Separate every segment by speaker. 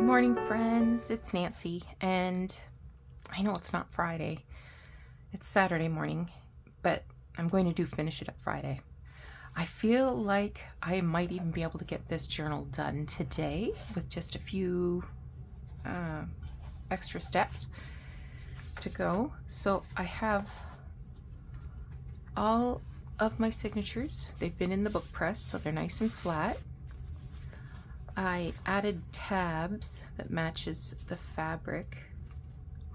Speaker 1: morning, friends. It's Nancy, and I know it's not Friday. It's Saturday morning, but I'm going to finish it up Friday. I feel like I might even be able to get this journal done today with just a few extra steps to go. So I have all of my signatures. They've been in the book press, so they're nice and flat. I added tabs that matches the fabric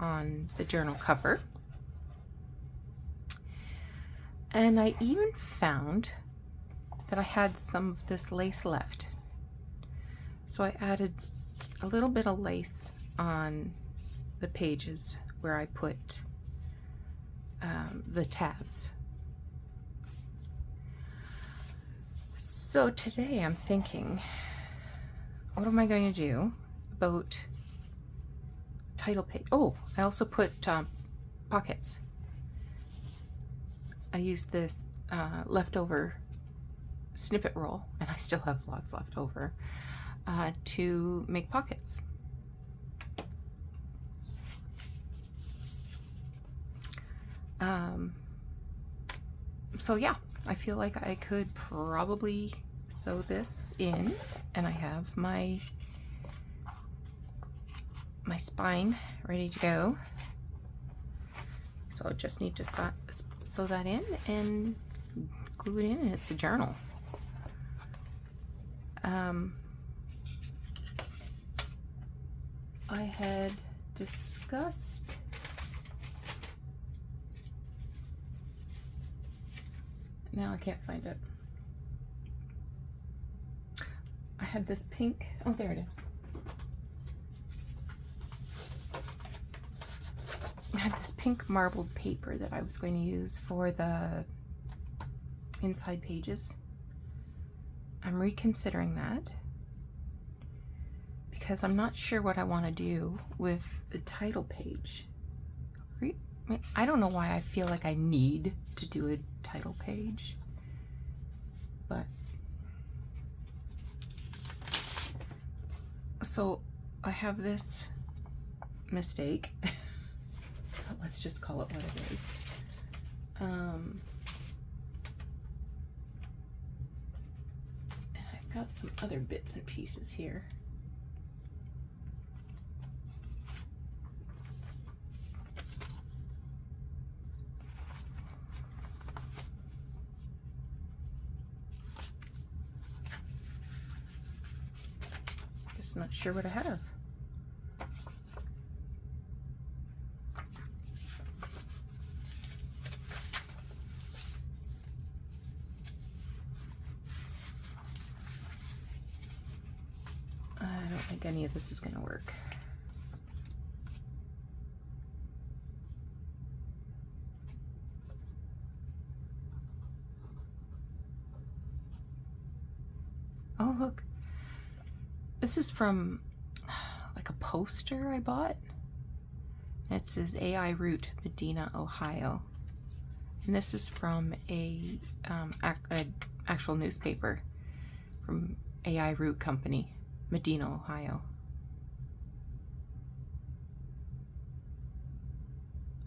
Speaker 1: on the journal cover. And I even found that I had some of this lace left. So I added a little bit of lace on the pages where I put the tabs. So today I'm thinking, what am I going to do about title page? Oh, I also put pockets. I used this leftover snippet roll, and I still have lots left over, to make pockets. So yeah, I feel like I could probably sew this in, and I have my spine ready to go. So I just need to sew that in and glue it in, and it's a journal. I had discussed now I can't find it. I had this pink, oh there it is. I had this pink marbled paper that I was going to use for the inside pages. I'm reconsidering that because I'm not sure what I want to do with the title page. I don't know why I feel like I need to do a title page, but so I have this mistake. Let's just call it what it is. And I've got some other bits and pieces here. Just not sure what I have. I don't think any of this is going to work. Oh, look. This is from like a poster I bought. It says AI Route, Medina, Ohio. And this is from a actual newspaper from AI Route Company, Medina, Ohio.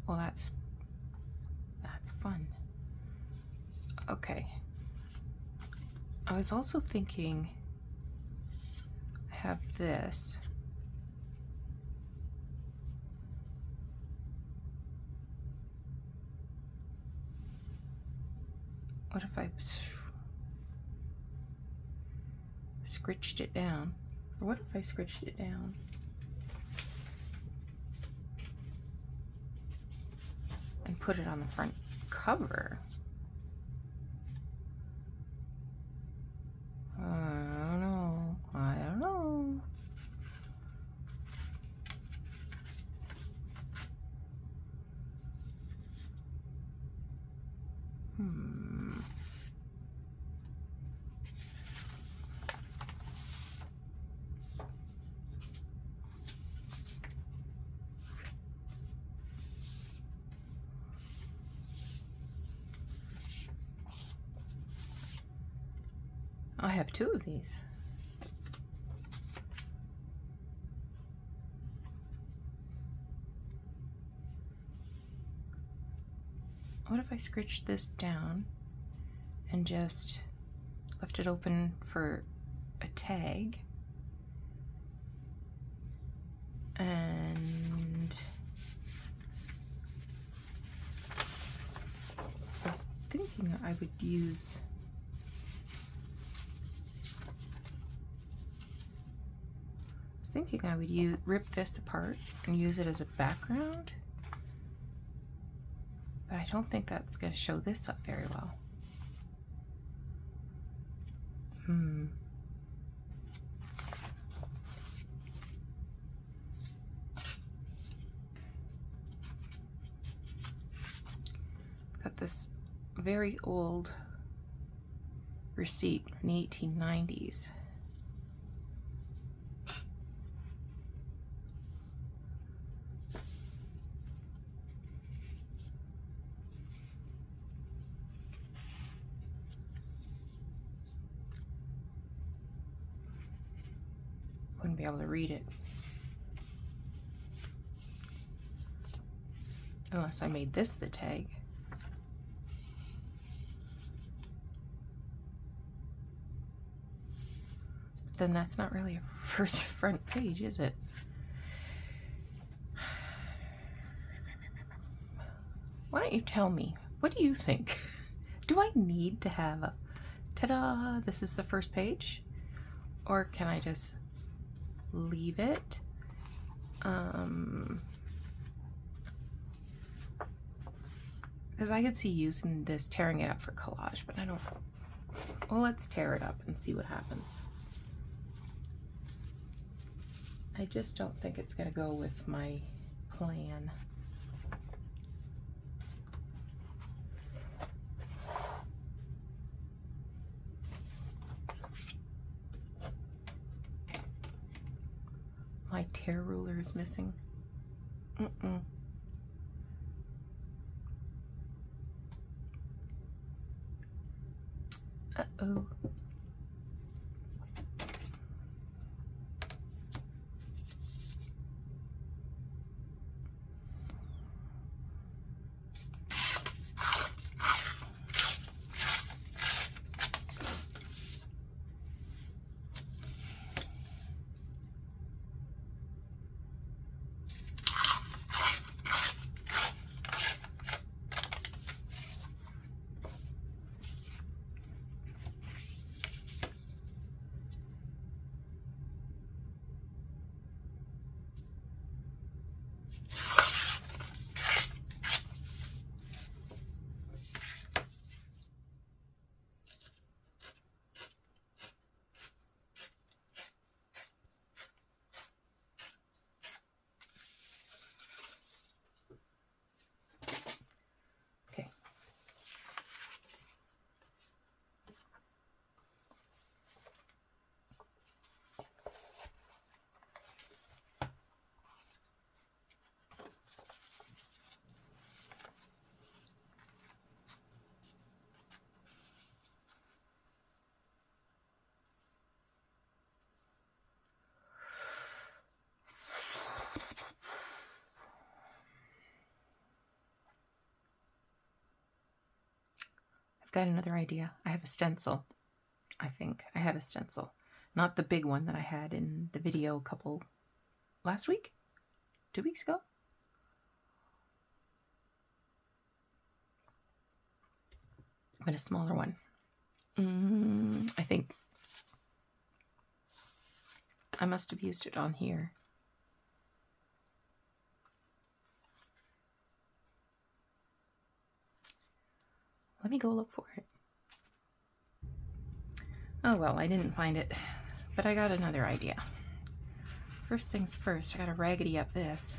Speaker 1: Well, that's fun. Okay. I was also thinking, I have this. What if I scritched it down? Or what if I scritched it down? And put it on the front cover? I don't know. I have two of these. what if I scritched this down and just left it open for a tag? And I was thinking I would use rip this apart and use it as a background, but I don't think that's going to show this up very well. Got this very old receipt from the 1890s. Wouldn't be able to read it unless I made this the tag. But then that's not really a first front page, is it? Why don't you tell me? What do you think? Do I need to have a ta-da, this is the first page? Or can I just leave it? Because I could see using this, tearing it up for collage, but I don't. Well, let's tear it up and see what happens. I just don't think it's going to go with my plan. My tear ruler is missing. Uh-oh. Got another idea. I have a stencil. I think I have a stencil. Not the big one that I had in the video last week? 2 weeks ago? But a smaller one. I think I must have used it on here. Let me go look for it. Oh well, I didn't find it, but I got another idea. First things first, I gotta raggedy up this.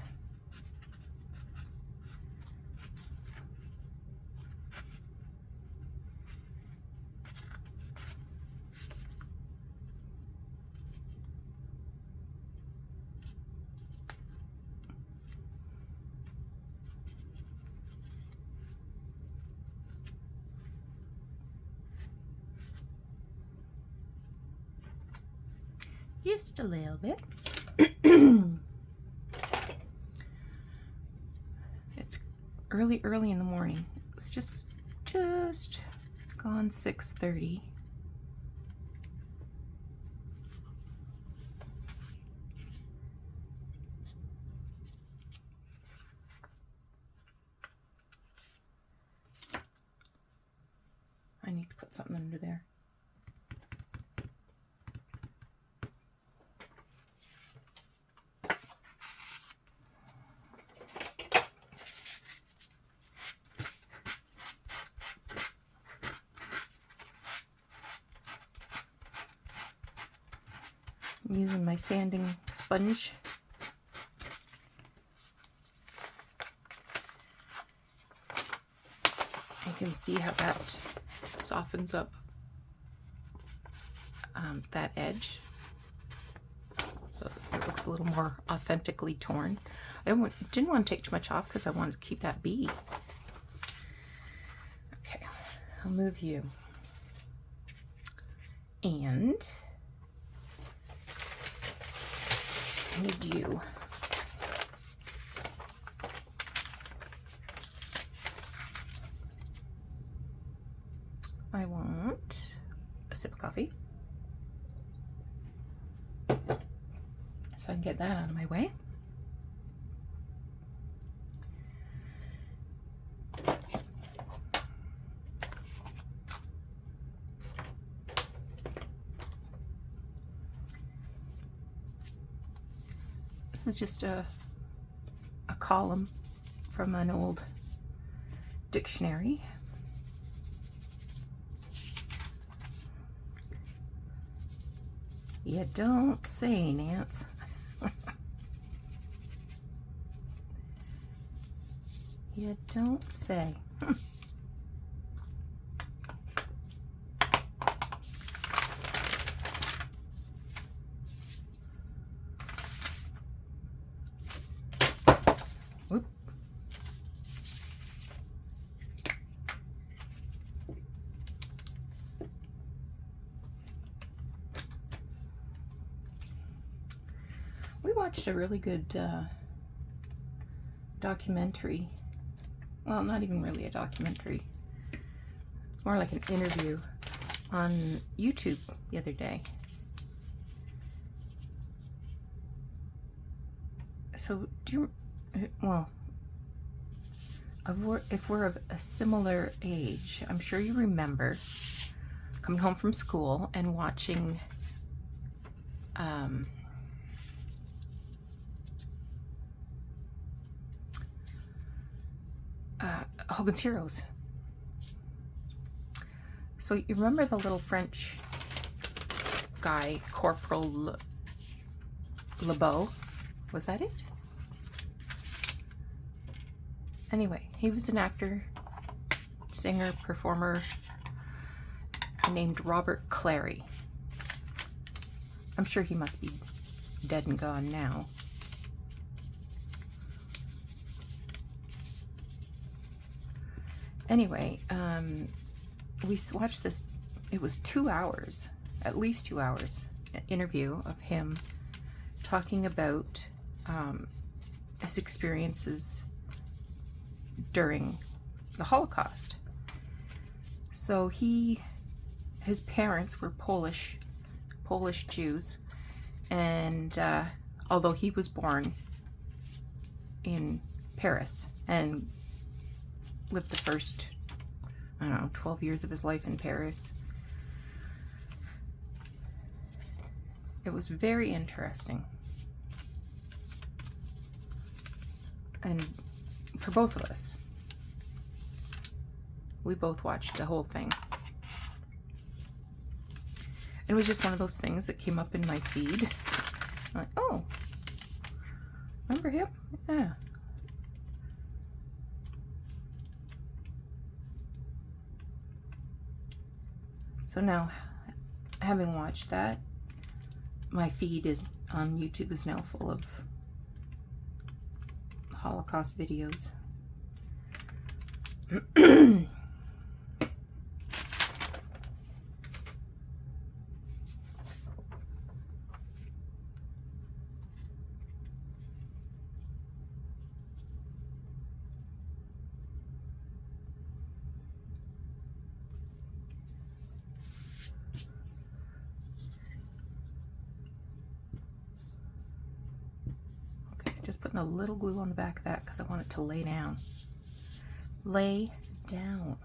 Speaker 1: Just a little bit. It's early in the morning. It's just gone 6:30. I need to put something under there. I'm using my sanding sponge. You can see how that softens up that edge, so it looks a little more authentically torn. I didn't want to take too much off because I wanted to keep that bead. Okay, I'll move you. And I need you. I want a sip of coffee, so I can get that out of my way. This is just a column from an old dictionary. You don't say, Nance. You don't say. Whoop. We watched a really good documentary. Well, not even really a documentary. It's more like an interview on YouTube the other day. So, well, if we're of a similar age, I'm sure you remember coming home from school and watching Hogan's Heroes. So you remember the little French guy, Corporal LeBeau? Was that it? Anyway, he was an actor, singer, performer named Robert Clary. I'm sure he must be dead and gone now. Anyway, we watched this. It was 2 hours, at least 2 hours, an interview of him talking about his experiences during the Holocaust. So his parents were Polish Jews, and although he was born in Paris and lived the first, I don't know, 12 years of his life in Paris. It was very interesting. And for both of us, we both watched the whole thing. It was just one of those things that came up in my feed. I'm like, oh, remember him? Yeah. So now, having watched that, my feed on YouTube is now full of Holocaust videos. putting a little glue on the back of that because I want it to lay down. Lay down.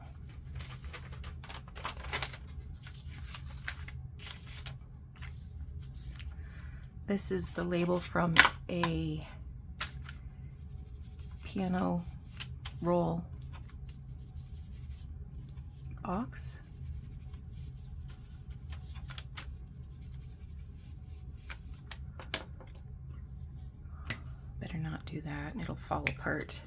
Speaker 1: This is the label from a piano roll box. Better not do that, it'll fall apart.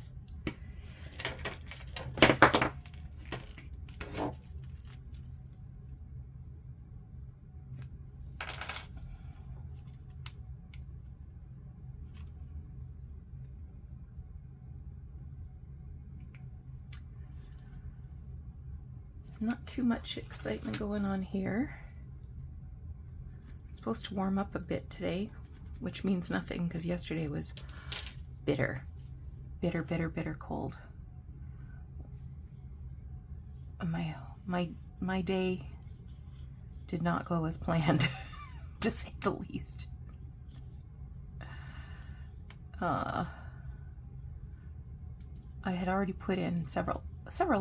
Speaker 1: Not too much excitement going on here. It's supposed to warm up a bit today, which means nothing because yesterday was bitter, bitter, bitter, bitter cold. My day did not go as planned, to say the least. I had already put in several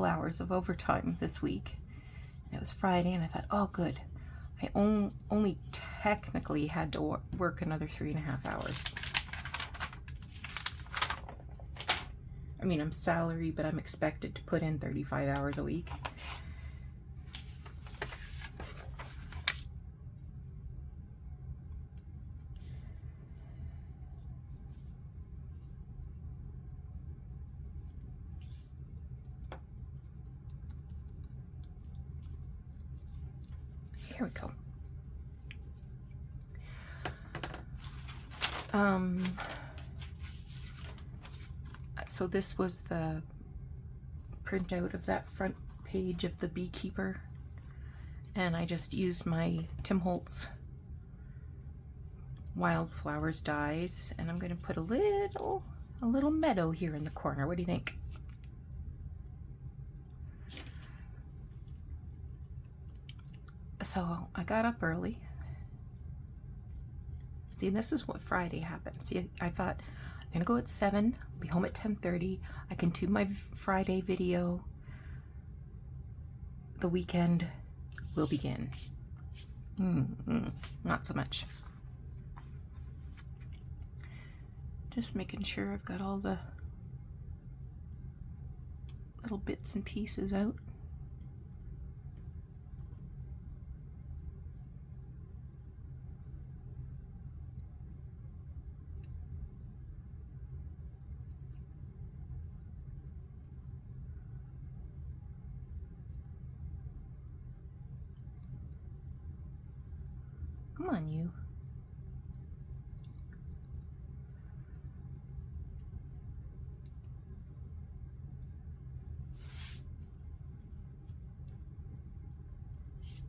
Speaker 1: hours of overtime this week. It was Friday, and I thought, oh, good. I only technically had to work another 3.5 hours. I mean, I'm salary, but I'm expected to put in 35 hours a week. Here we go. So this was the printout of that front page of the Beekeeper, and I just used my Tim Holtz Wildflowers dyes, and I'm going to put a little meadow here in the corner. What do you think? So I got up early. See, this is what Friday happened. See, I thought I'm gonna go at 7, be home at 10:30. I can do my Friday video. The weekend will begin. Not so much. Just making sure I've got all the little bits and pieces out. Come on, you.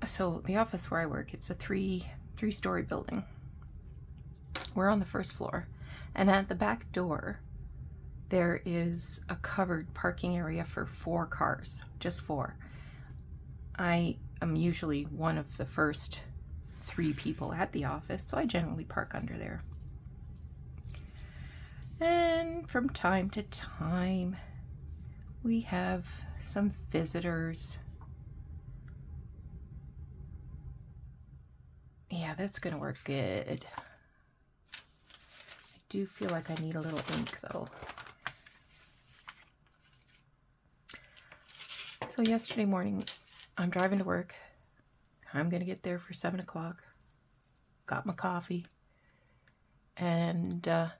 Speaker 1: So the office where I work, it's a three-story building. We're on the first floor, and at the back door there is a covered parking area for 4 cars, just 4. I am usually one of the first 3 people at the office, so I generally park under there. And from time to time we have some visitors. Yeah, that's gonna work good. I do feel like I need a little ink though. So yesterday morning, I'm driving to work. I'm gonna get there for 7 o'clock. Got my coffee. And I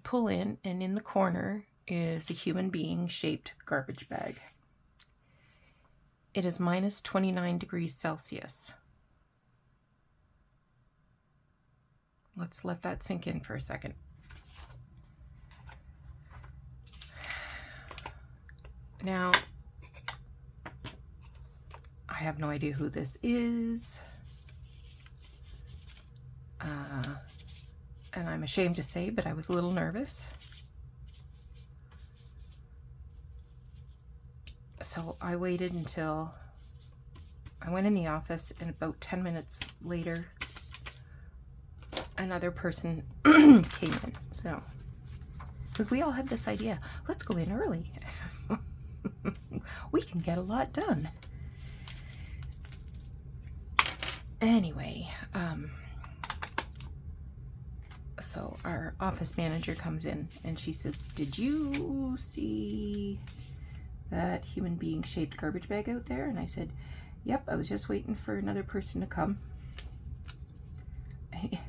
Speaker 1: pull in, and in the corner is a human being shaped garbage bag. It is minus 29 degrees Celsius. Let's let that sink in for a second. Now, I have no idea who this is. And I'm ashamed to say, but I was a little nervous. So I waited until I went in the office, and about 10 minutes later, another person came in. So, because we all had this idea, let's go in early. We can get a lot done. Anyway, so our office manager comes in and she says, "Did you see that human being shaped garbage bag out there?" And I said, "Yep, I was just waiting for another person to come. If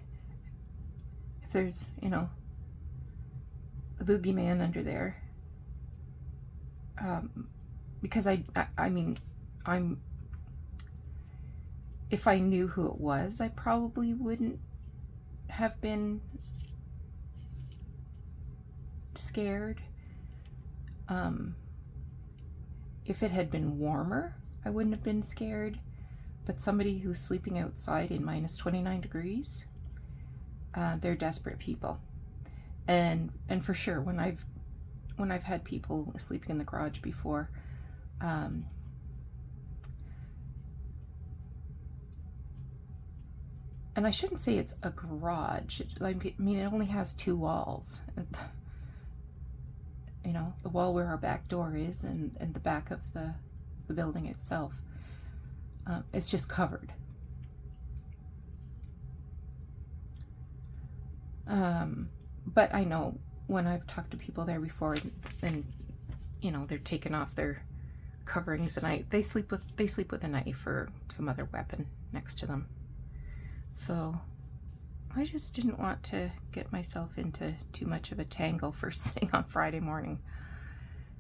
Speaker 1: there's, you know, a boogeyman under there." Because I mean, if I knew who it was, I probably wouldn't have been scared. If it had been warmer, I wouldn't have been scared. But somebody who's sleeping outside in minus 29 degrees, they're desperate people. And for sure, when I've had people sleeping in the garage before, and I shouldn't say it's a garage. I mean, it only has 2 walls. You know, the wall where our back door is and the back of the building itself. It's just covered. But I know when I've talked to people there before, and you know, they're taking off their coverings, and they sleep with a knife or some other weapon next to them. So I just didn't want to get myself into too much of a tangle first thing on Friday morning.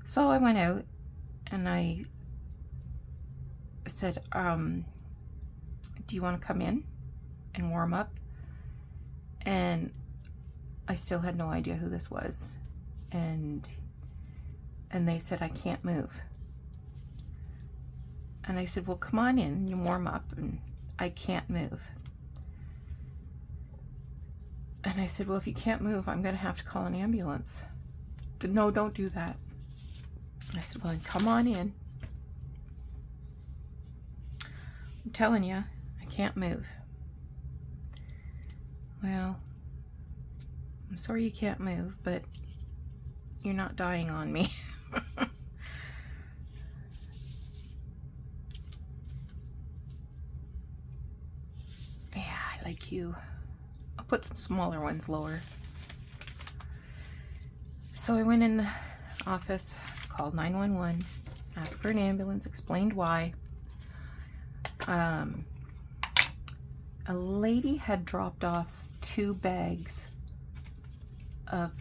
Speaker 1: So I went out and I said, "Do you want to come in and warm up?" And I still had no idea who this was. And they said, "I can't move." And I said, "Well, come on in and you warm up." And I can't move. And I said, "Well, if you can't move, I'm going to have to call an ambulance." But no, don't do that. I said, "Well, come on in. I'm telling you, I can't move." "Well, I'm sorry you can't move, but you're not dying on me." Yeah, I like you. I'll put some smaller ones lower. So I went in the office, called 911, asked for an ambulance, explained why. A lady had dropped off 2 bags of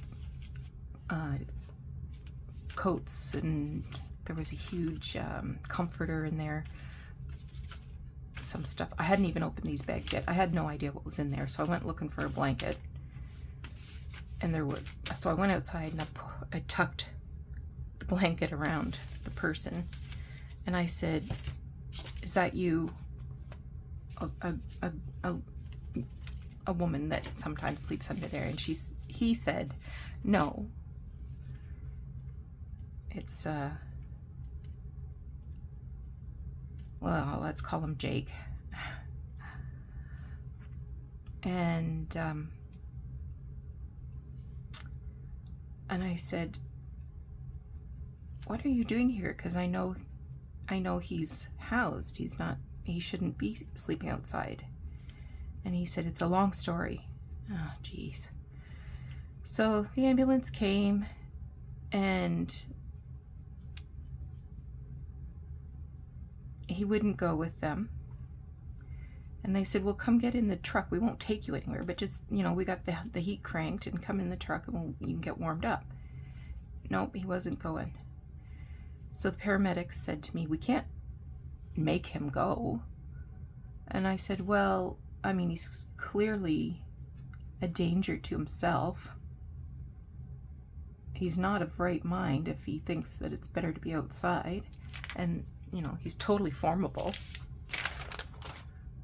Speaker 1: coats, and there was a huge comforter in there, some stuff. I hadn't even opened these bags yet. I had no idea what was in there, so I went looking for a blanket, and there was. So I went outside and I tucked the blanket around the person, and I said, "Is that you? A woman that sometimes sleeps under there?" And he said, "No, it's well, let's call him Jake." And I said, "What are you doing here? Because I know he's housed. He shouldn't be sleeping outside." And he said, "It's a long story." Oh, geez. So the ambulance came, and he wouldn't go with them. And they said, "Well, come get in the truck. We won't take you anywhere, but just, you know, we got the heat cranked, and come in the truck and you can get warmed up." Nope, he wasn't going. So the paramedics said to me, "We can't make him go." And I said, "Well, I mean, he's clearly a danger to himself. He's not of right mind if he thinks that it's better to be outside. And, you know, he's totally formable,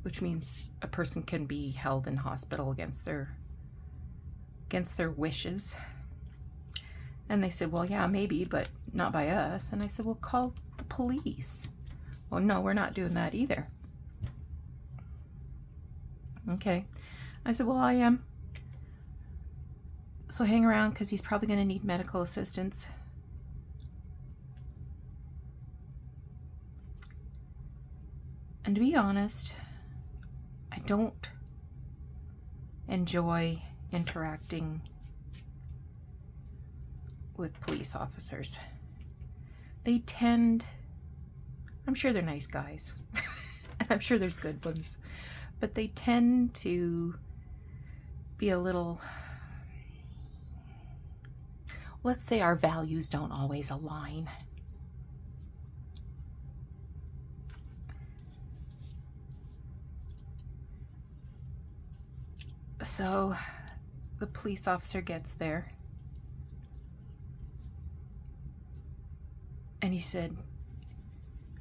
Speaker 1: which means a person can be held in hospital against their wishes." And they said, "Well, yeah, maybe, but not by us." And I said, "Well, call the police." "Well, no, we're not doing that either." Okay. I said, "Well, I am. So hang around because he's probably going to need medical assistance. And to be honest, I don't enjoy interacting with police officers. They tend, I'm sure they're nice guys, and I'm sure there's good ones, but they tend to be a little, let's say our values don't always align. So the police officer gets there and he said,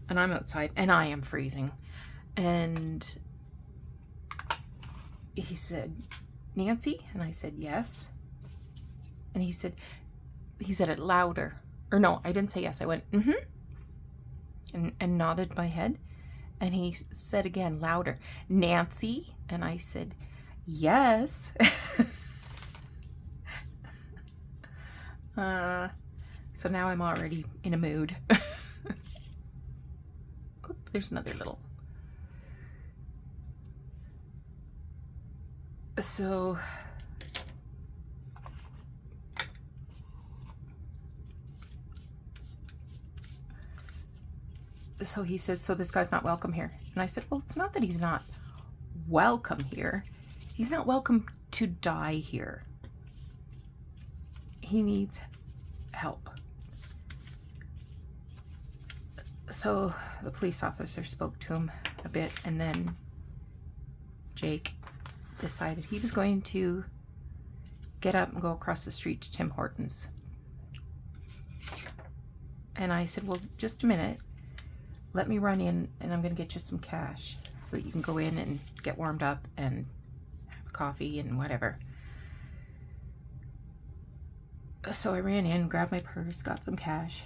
Speaker 1: and I'm outside and I am freezing, and he said, "Nancy?" And I said, "Yes." And he said it louder. Or no, I didn't say yes. I went, "Mm-hmm," and nodded my head. And he said again, louder, "Nancy?" And I said, "Yes." So now I'm already in a mood. Oop, there's another little. So he says, "So this guy's not welcome here." And I said, "Well, it's not that he's not welcome here. He's not welcome to die here. He needs help." So the police officer spoke to him a bit, and then Jake decided he was going to get up and go across the street to Tim Hortons. And I said, "Well, just a minute. Let me run in and I'm going to get you some cash so you can go in and get warmed up and have a coffee and whatever." So I ran in, grabbed my purse, got some cash.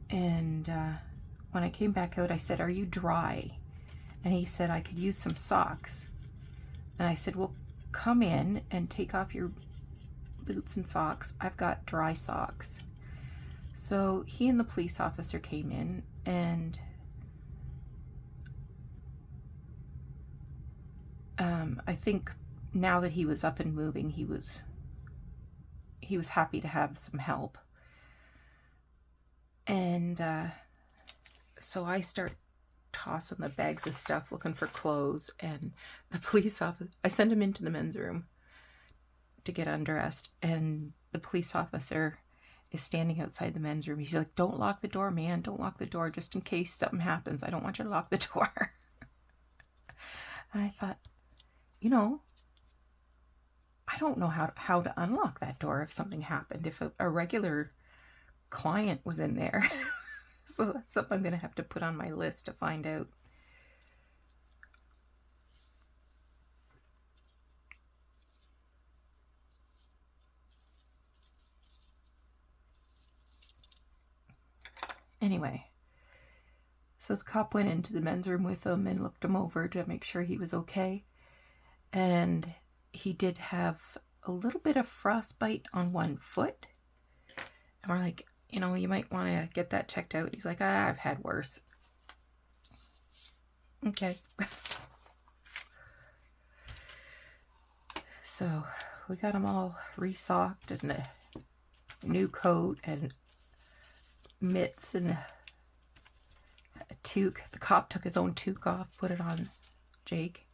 Speaker 1: And when I came back out, I said, "Are you dry?" And he said, "I could use some socks." And I said, "Well, come in and take off your boots and socks. I've got dry socks." So he and the police officer came in, and I think now that he was up and moving, he was happy to have some help. And so I start tossing the bags of stuff, looking for clothes, and the police officer, I send him into the men's room to get undressed, and the police officer is standing outside the men's room. He's like, "Don't lock the door, man. Don't lock the door, just in case something happens. I don't want you to lock the door." And I thought, I don't know how to unlock that door if something happened, if a regular client was in there. So that's something I'm going to have to put on my list to find out. Anyway, so the cop went into the men's room with him and looked him over to make sure he was okay. And he did have a little bit of frostbite on one foot. And we're like, you might want to get that checked out. He's like, "I've had worse." Okay. So we got him all resocked and a new coat and mitts and a toque. The cop took his own toque off, put it on Jake.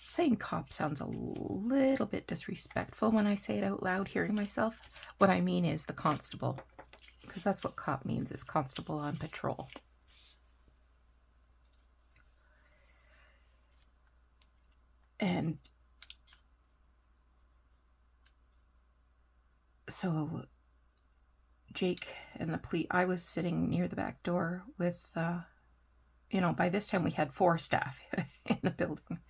Speaker 1: Saying cop sounds a little bit disrespectful when I say it out loud, hearing myself. What I mean is the constable, because that's what cop means, is constable on patrol. And so Jake and the police, I was sitting near the back door with, by this time we had 4 staff in the building.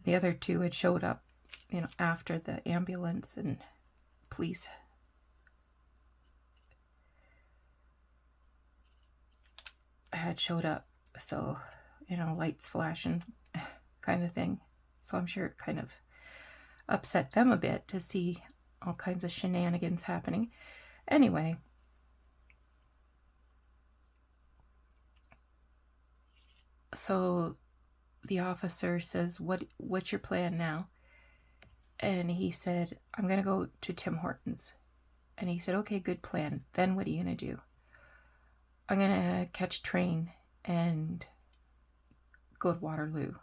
Speaker 1: The other 2 had showed up, after the ambulance and police. had showed up. So, you know, lights flashing kind of thing. So I'm sure it kind of upset them a bit to see all kinds of shenanigans happening. Anyway, so the officer says, what's your plan now? And he said, I'm going to go to Tim Hortons. And he said, okay, good plan. Then what are you going to do? I'm going to catch a train and go to Waterloo.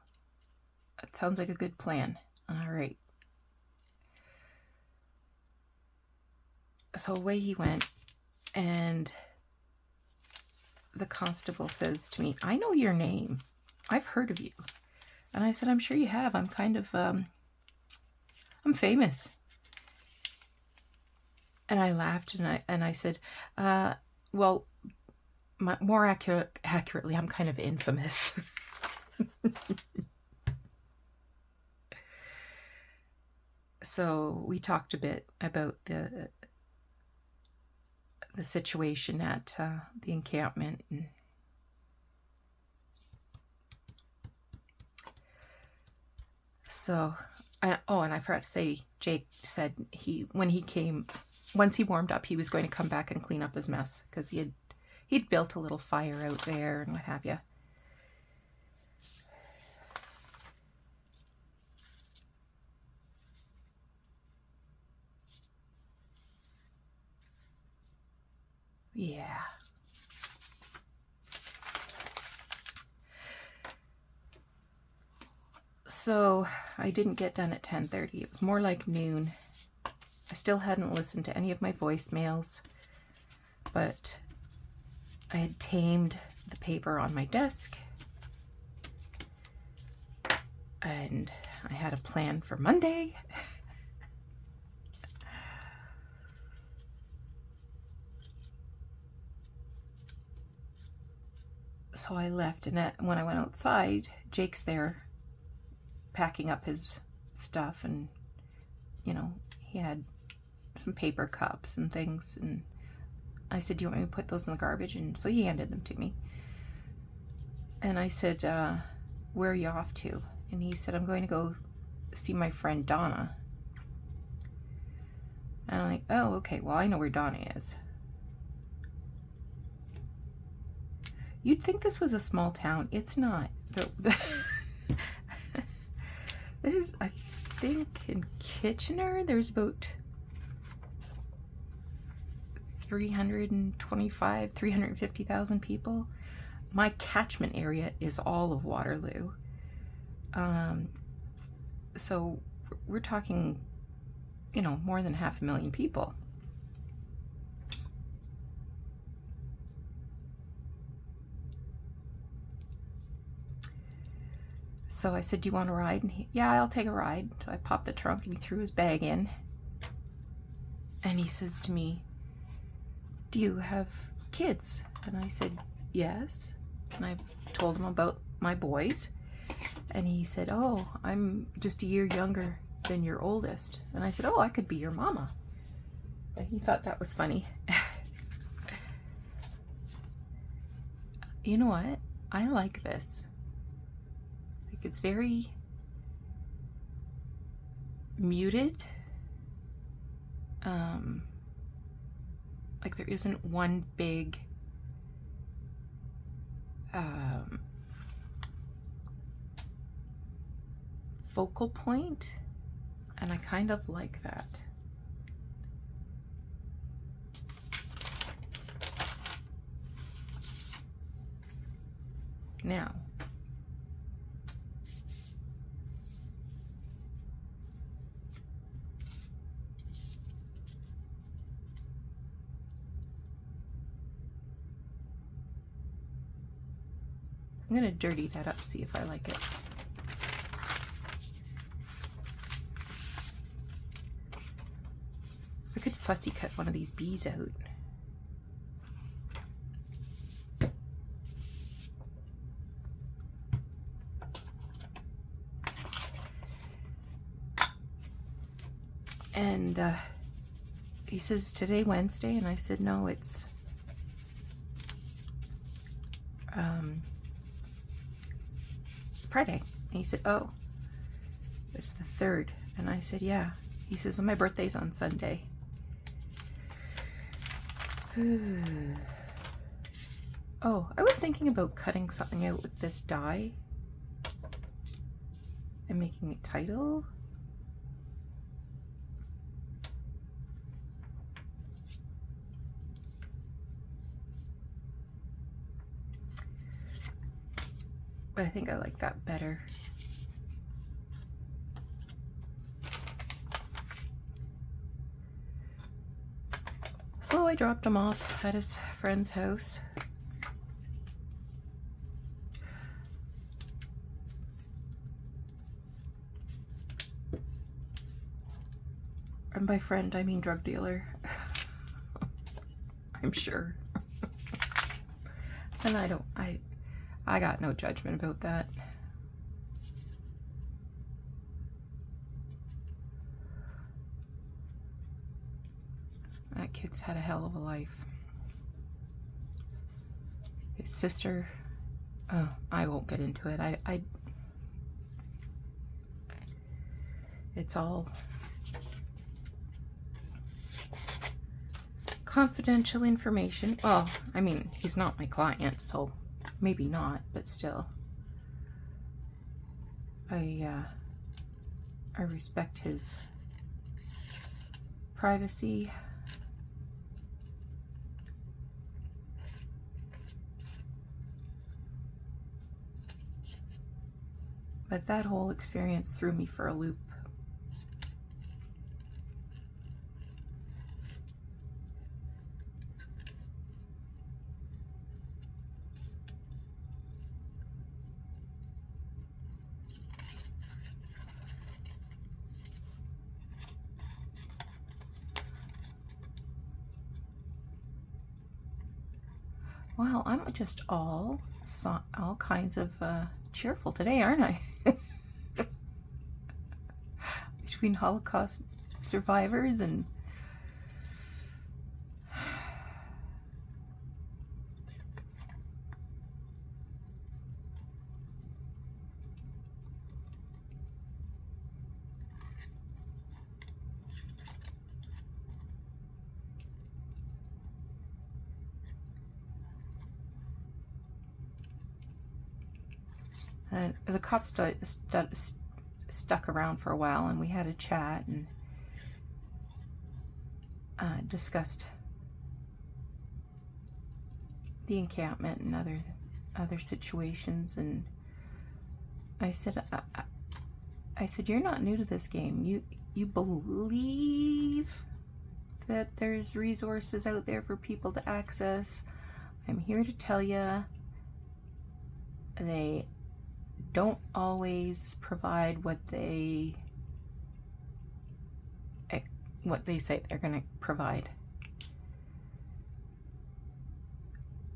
Speaker 1: That sounds like a good plan. All right. So away he went, and the constable says to me, I know your name. I've heard of you. And I said, I'm sure you have. I'm kind of, I'm famous. And I laughed, and I said, well, more accurately, I'm kind of infamous. So we talked a bit about the situation at the encampment. And so, and I forgot to say, Jake said once he warmed up, he was going to come back and clean up his mess, because he'd built a little fire out there and what have you. Yeah. So I didn't get done at 10:30. It was more like noon. I still hadn't listened to any of my voicemails, but I had tamed the paper on my desk, and I had a plan for Monday. So I left, and when I went outside, Jake's there packing up his stuff, and, you know, he had some paper cups and things, and I said, do you want me to put those in the garbage? And so he handed them to me. And I said, where are you off to? And he said, I'm going to go see my friend Donna. And I'm like, oh, okay, well, I know where Donna is. You'd think this was a small town. It's not. There's, I think in Kitchener, there's about 350,000 people. My catchment area is all of Waterloo. So we're talking, you know, more than 500,000 people. So I said, do you want a ride? And yeah, I'll take a ride. So I popped the trunk, and he threw his bag in. And he says to me, do you have kids? And I said, yes. And I told him about my boys. And he said, oh, I'm just a year younger than your oldest. And I said, oh, I could be your mama. And he thought that was funny. You know what? I like this. It's very muted. Like there isn't one big focal point, and I kind of like that. Now, I'm going to dirty that up, see if I like it. I could fussy cut one of these bees out. And he says, today Wednesday? And I said, no, it's Friday. And he said, oh, it's the 3rd. And I said, yeah. He says, my birthday's on Sunday. Oh, I was thinking about cutting something out with this die and making a title. But I think I like that better. So I dropped him off at his friend's house. And by friend, I mean drug dealer. I'm sure. And I got no judgment about that. That kid's had a hell of a life. His sister, oh, I won't get into it. It's all confidential information. Well, I mean, he's not my client, so maybe not, but still. I respect his privacy. But that whole experience threw me for a loop. Wow, I'm just all kinds of cheerful today, aren't I? Between Holocaust survivors and the cops stuck around for a while, and we had a chat and discussed the encampment and other situations. And I said, you're not new to this game. You believe that there's resources out there for people to access. I'm here to tell you they don't always provide what they say they're going to provide.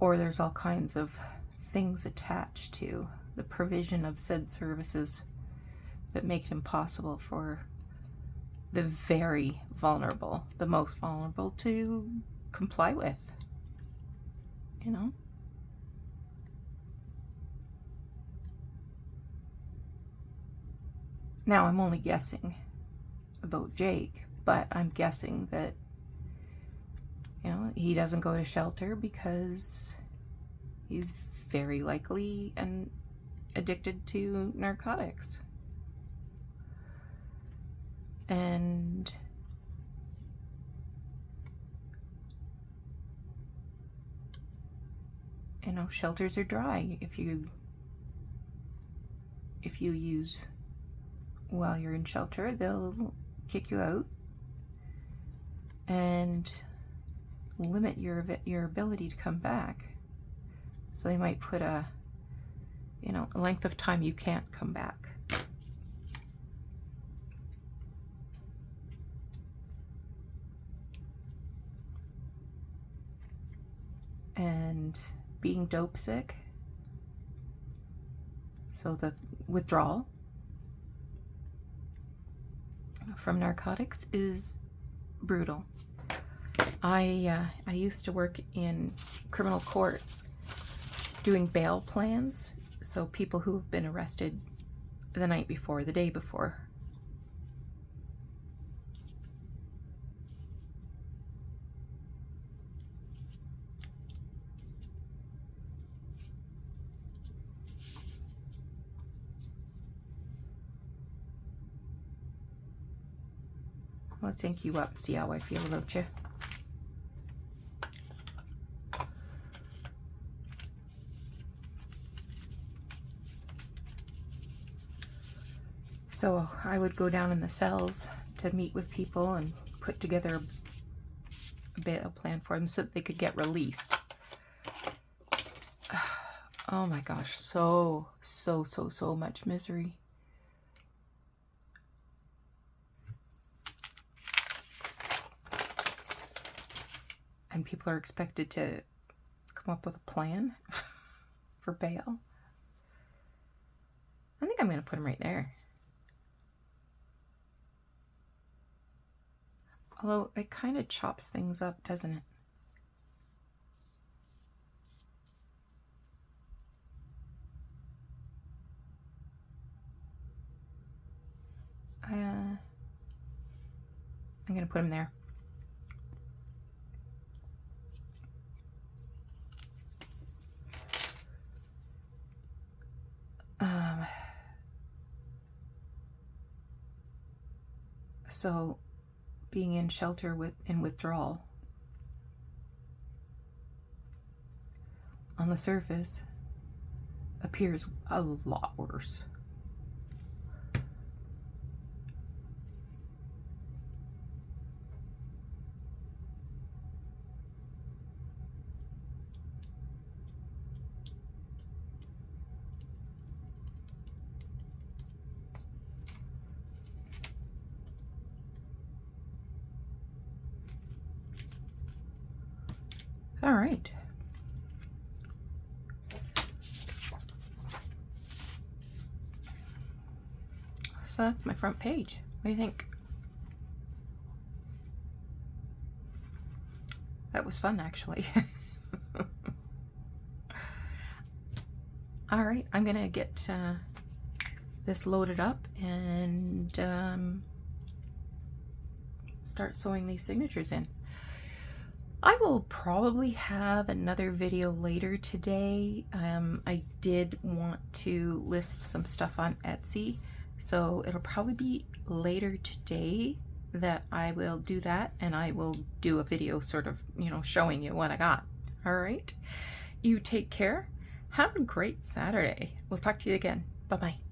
Speaker 1: Or there's all kinds of things attached to the provision of said services that make it impossible for the very vulnerable, the most vulnerable, to comply with. You know? Now, I'm only guessing about Jake, but I'm guessing that, you know, he doesn't go to shelter because he's very likely and addicted to narcotics. And you know, shelters are dry if you use while you're in shelter. They'll kick you out and limit your ability to come back. So they might put a length of time you can't come back. And being dope sick, so the withdrawal from narcotics is brutal. I used to work in criminal court doing bail plans. So people who have been arrested the night before, the day before. Let's ink you up, see how I feel about you. So I would go down in the cells to meet with people and put together a bail plan for them so that they could get released. Oh my gosh, so much misery. And people are expected to come up with a plan for bail. I think I'm going to put them right there. Although it kind of chops things up, doesn't it? I'm going to put them there. So being in shelter in withdrawal, on the surface, appears a lot worse. All right. So that's my front page. What do you think? That was fun, actually. All right, I'm gonna get this loaded up and start sewing these signatures in. I will probably have another video later today. I did want to list some stuff on Etsy, so it'll probably be later today that I will do that, and I will do a video sort of, showing you what I got. All right, you take care. Have a great Saturday. We'll talk to you again. Bye-bye.